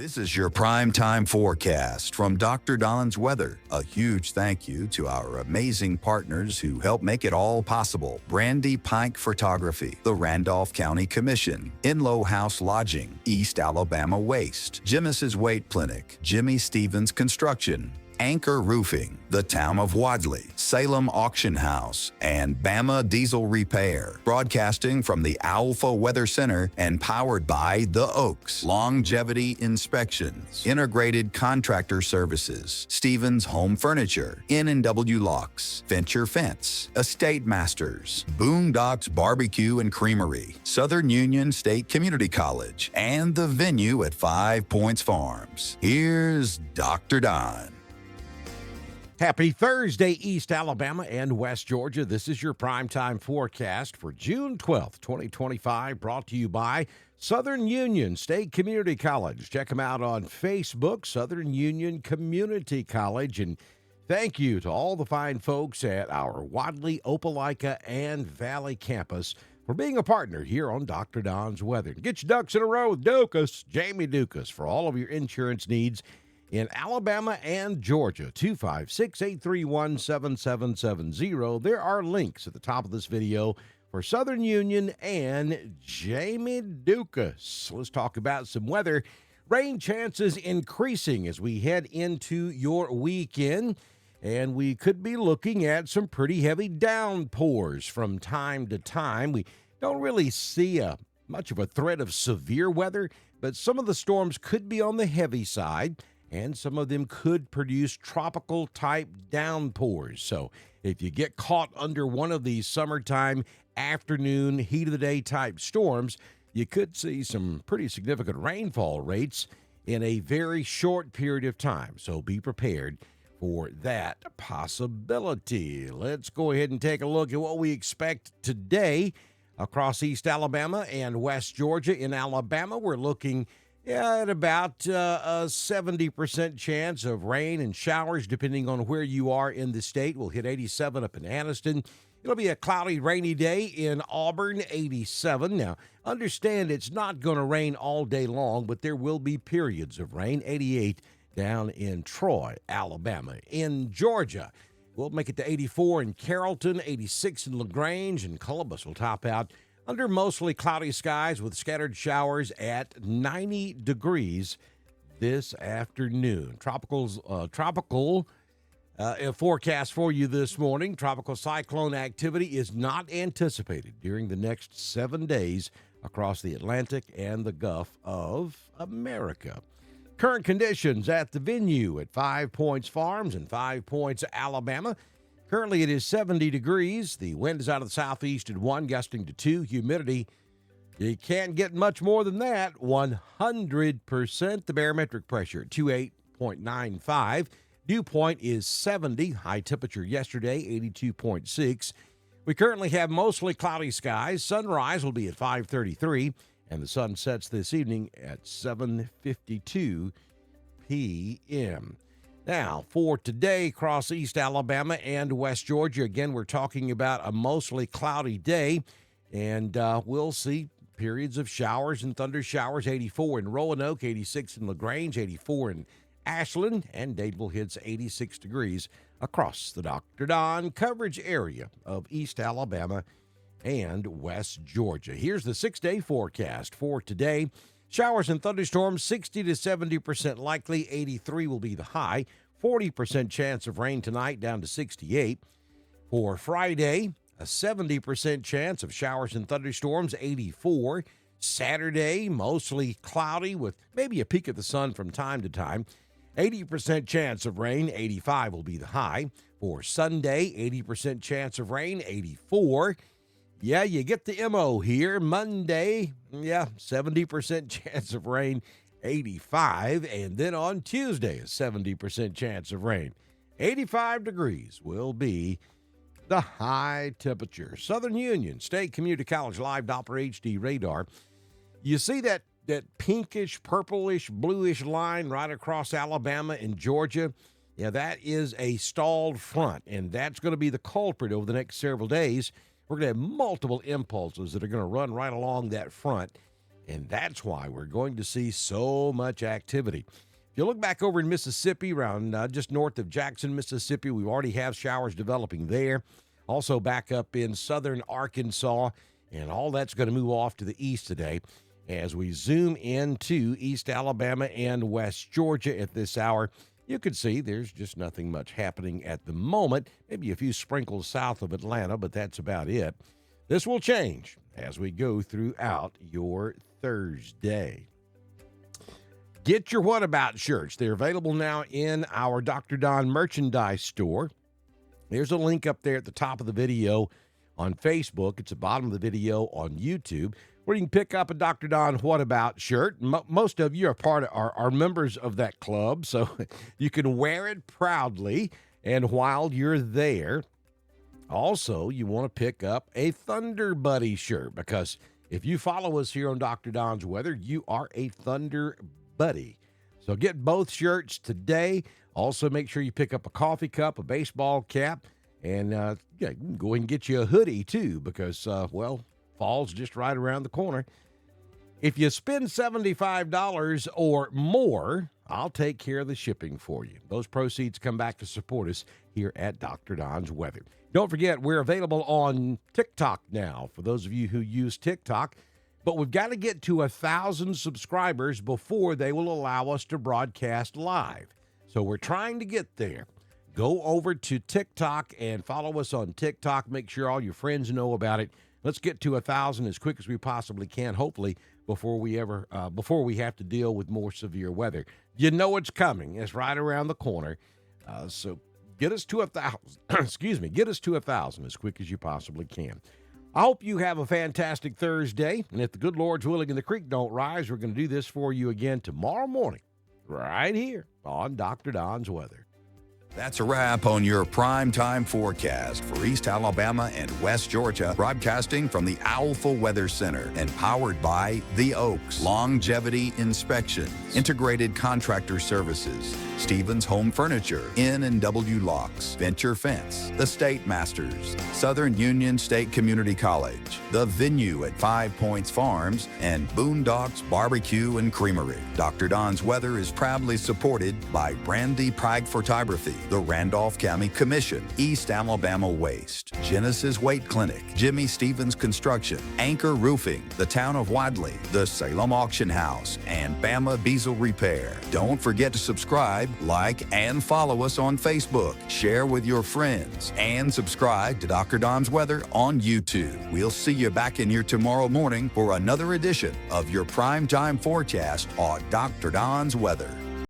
This is your primetime forecast from Dr. Don's Weather. A huge thank you to our amazing partners who help make it all possible. Brandy Pike Photography, the Randolph County Commission, Inlow House Lodging, East Alabama Waste, Jimis's Weight Clinic, Jimmy Stevens Construction, Anchor Roofing, the Town of Wadley, Salem Auction House, and Bama Diesel Repair. Broadcasting from the Alpha Weather Center and powered by The Oaks, Longevity Inspections, Integrated Contractor Services, Stevens Home Furniture, N&W Locks, Venture Fence, Estate Masters, Boondocks Barbecue and Creamery, Southern Union State Community College, and the venue at 5 Points Farms. Here's Dr. Don. Happy Thursday, East Alabama and West Georgia. This is your primetime forecast for June 12th, 2025, brought to you by Southern Union State Community College. Check them out on Facebook, Southern Union Community College. And thank you to all the fine folks at our Wadley, Opelika, and Valley campus for being a partner here on Dr. Don's Weather. Get your ducks in a row with Dukas, Jamie Dukas, for all of your insurance needs in Alabama and Georgia. 256-831-7770. There are links at the top of this video for Southern Union and Jamie Dukas. Let's talk about some weather. Rain chances increasing as we head into your weekend, and we could be looking at some pretty heavy downpours from time to time. We don't really see much of a threat of severe weather, but some of the storms could be on the heavy side, and some of them could produce tropical-type downpours. So if you get caught under one of these summertime afternoon, heat-of-the-day type storms, you could see some pretty significant rainfall rates in a very short period of time. So be prepared for that possibility. Let's go ahead and take a look at what we expect today across East Alabama and West Georgia. In Alabama, we're looking at about a 70% chance of rain and showers, depending on where you are in the state. We'll hit 87 up in Anniston. It'll be a cloudy, rainy day in Auburn, 87. Now, understand it's not going to rain all day long, but there will be periods of rain. 88 down in Troy, Alabama. In Georgia, we'll make it to 84 in Carrollton, 86 in LaGrange, and Columbus will top out under mostly cloudy skies with scattered showers at 90 degrees this afternoon. Tropical forecast for you this morning. Tropical cyclone activity is not anticipated during the next 7 days across the Atlantic and the Gulf of America. Current conditions at the venue at 5 Points Farms and 5 Points, Alabama. Currently, it is 70 degrees. The wind is out of the southeast at 1, gusting to 2. Humidity, you can't get much more than that, 100%. The barometric pressure at 28.95. Dew point is 70. High temperature yesterday, 82.6. We currently have mostly cloudy skies. Sunrise will be at 5:33, and the sun sets this evening at 7:52 p.m. Now, for today, across East Alabama and West Georgia, again, we're talking about a mostly cloudy day, and we'll see periods of showers and thunder showers, 84 in Roanoke, 86 in LaGrange, 84 in Ashland, and Dadeville hits 86 degrees across the Dr. Don coverage area of East Alabama and West Georgia. Here's the 6-day forecast for today. Showers and thunderstorms, 60 to 70% likely. 83 will be the high. 40% chance of rain tonight, down to 68. For Friday, a 70% chance of showers and thunderstorms, 84. Saturday, mostly cloudy with maybe a peek of the sun from time to time. 80% chance of rain, 85 will be the high. For Sunday, 80% chance of rain, 84. Yeah, you get the MO here. Monday, 70% chance of rain, 85. And then on Tuesday, a 70% chance of rain. 85 degrees will be the high temperature. Southern Union State Community College Live Doppler HD radar. You see that pinkish, purplish, bluish line right across Alabama and Georgia? Yeah, that is a stalled front, and that's going to be the culprit over the next several days. We're going to have multiple impulses that are going to run right along that front, And that's why we're going to see so much activity. If you look back over in Mississippi, around just north of Jackson, Mississippi, we already have showers developing there. Also back up in southern Arkansas, and all that's going to move off to the east today. As we zoom into East Alabama and West Georgia at this hour, you can see there's just nothing much happening at the moment. Maybe a few sprinkles south of Atlanta, but that's about it. This will change as we go throughout your Thursday. Get your What About shirts. They're available now in our Dr. Don merchandise store. There's a link up there at the top of the video on Facebook. It's at the bottom of the video on YouTube, where you can pick up a Dr. Don What About shirt. Most of you are members of that club, so you can wear it proudly. And while you're there, also, you want to pick up a Thunder Buddy shirt, because if you follow us here on Dr. Don's Weather, you are a Thunder Buddy. So get both shirts today. Also, make sure you pick up a coffee cup, a baseball cap, and go ahead and get you a hoodie, too, because, fall's just right around the corner. If you spend $75 or more, I'll take care of the shipping for you. Those proceeds come back to support us here at Dr. Don's Weather. Don't forget, we're available on TikTok now, for those of you who use TikTok. But we've got to get to 1,000 subscribers before they will allow us to broadcast live. So we're trying to get there. Go over to TikTok and follow us on TikTok. Make sure all your friends know about it. Let's get to 1,000 as quick as we possibly can, hopefully, before we have to deal with more severe weather. You know it's coming. It's right around the corner. So get us to 1,000. Get us to 1,000 as quick as you possibly can. I hope you have a fantastic Thursday. And if the good Lord's willing and the creek don't rise, we're going to do this for you again tomorrow morning, right here on Dr. Don's Weather. That's a wrap on your primetime forecast for East Alabama and West Georgia, broadcasting from the Owlful Weather Center and powered by The Oaks, Longevity Inspection, Integrated Contractor Services, Stevens Home Furniture, N&W Locks, Venture Fence, The State Masters, Southern Union State Community College, The Venue at 5 Points Farms, and Boondocks Barbecue and Creamery. Dr. Don's Weather is proudly supported by Brandy Pike Photography, the Randolph County Commission, East Alabama Waste, Genesis Weight Clinic, Jimmy Stevens Construction, Anchor Roofing, the Town of Wadley, the Salem Auction House, and Bama Beazle Repair. Don't forget to subscribe, like, and follow us on Facebook. Share with your friends, and subscribe to Dr. Don's Weather on YouTube. We'll see you back in here tomorrow morning for another edition of your primetime forecast on Dr. Don's Weather.